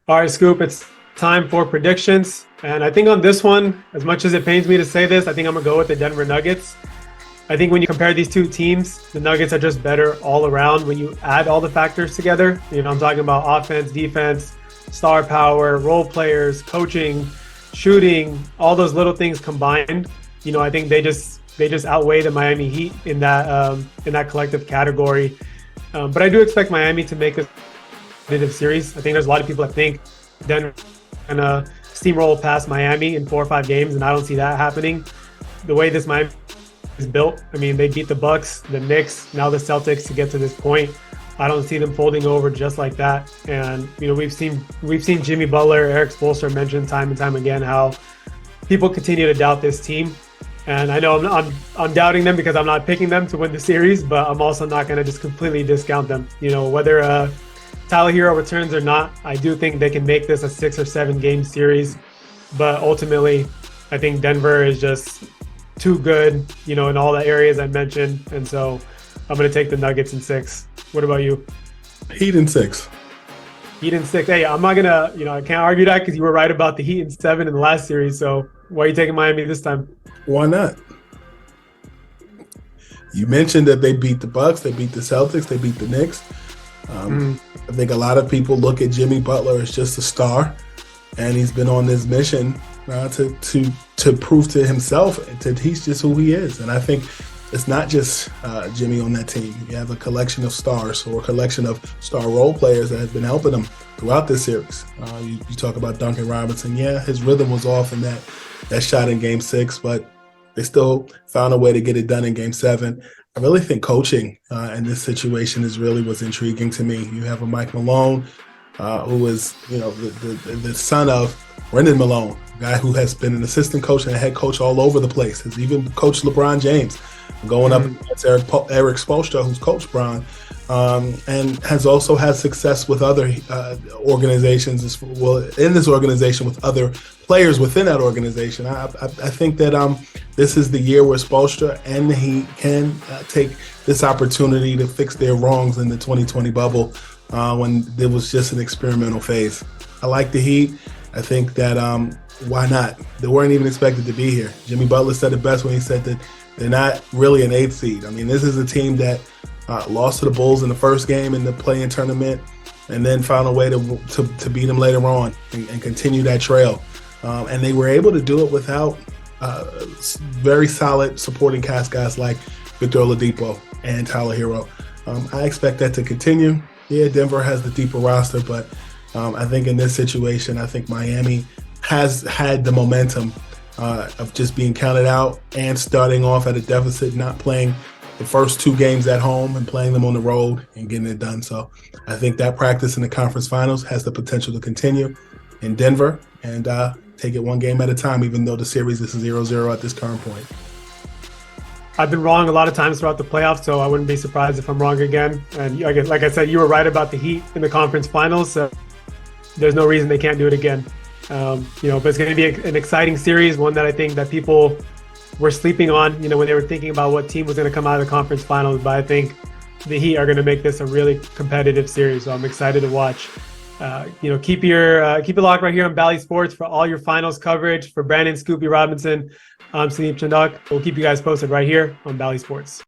All right, Scoop, it's time for predictions. And I think on this one, as much as it pains me to say this, I think I'm going to go with the Denver Nuggets. I think when you compare these two teams, the Nuggets are just better all around when you add all the factors together. I'm talking about offense, defense, star power, role players, coaching, shooting, all those little things combined. I think they just outweigh the Miami Heat in that collective category. But I do expect Miami to make a competitive series. I think there's a lot of people that think Denver gonna steamroll past Miami in 4 or 5 games, and I don't see that happening. The way this Miami is built, I mean, they beat the Bucks, the Knicks, now the Celtics to get to this point. I don't see them folding over just like that. And we've seen Jimmy Butler, Eric Spoelstra mention time and time again how people continue to doubt this team. And I know I'm doubting them because I'm not picking them to win the series, but I'm also not going to just completely discount them. Whether Tyler Hero returns or not, I do think they can make this a 6 or 7 game series. But ultimately, I think Denver is just too good, in all the areas I mentioned. And so I'm going to take the Nuggets in 6. What about you? Heat in 6. Heat in 6. Hey, I'm not going to, I can't argue that because you were right about the Heat in 7 in the last series. So why are you taking Miami this time? Why not? You mentioned that they beat the Bucks, they beat the Celtics, they beat the Knicks. I think a lot of people look at Jimmy Butler as just a star, and he's been on this mission to prove to himself that he's just who he is. And I think it's not just Jimmy on that team. You have a collection of stars or a collection of star role players that have been helping him throughout this series. You talk about Duncan Robinson. Yeah, his rhythm was off in that shot in Game 6, but they still found a way to get it done in Game 7. I really think coaching in this situation is really what's intriguing to me. You have a Mike Malone, who is the son of Brendan Malone, a guy who has been an assistant coach and a head coach all over the place. Has even coached LeBron James, going up against Eric Spoelstra, who's coached Bron, and has also had success with other organizations in this organization with other players within that organization. I think that this is the year where Spoelstra and he can take this opportunity to fix their wrongs in the 2020 bubble when there was just an experimental phase. I like the Heat. I think that why not? They weren't even expected to be here. Jimmy Butler said it best when he said that they're not really an 8th seed. I mean, this is a team that lost to the Bulls in the first game in the play-in tournament and then found a way to beat them later on and continue that trail. And they were able to do it without very solid supporting cast guys like Victor Oladipo and Tyler Hero. I expect that to continue. Yeah, Denver has the deeper roster, but I think in this situation, I think Miami has had the momentum of just being counted out and starting off at a deficit, not playing the first 2 games at home and playing them on the road and getting it done. So I think that practice in the conference finals has the potential to continue in Denver and take it 1 game at a time, even though the series is 0-0 at this current point. I've been wrong a lot of times throughout the playoffs, so I wouldn't be surprised if I'm wrong again. And like I said, you were right about the Heat in the conference finals, so there's no reason they can't do it again. But it's going to be an exciting series, one that I think that people were sleeping on, when they were thinking about what team was going to come out of the conference finals. But I think the Heat are going to make this a really competitive series, so I'm excited to watch. Keep it locked right here on Bally Sports for all your finals coverage. For Brandon Scoopy Robinson, I'm Sandeep Chandok. We'll keep you guys posted right here on Bally Sports.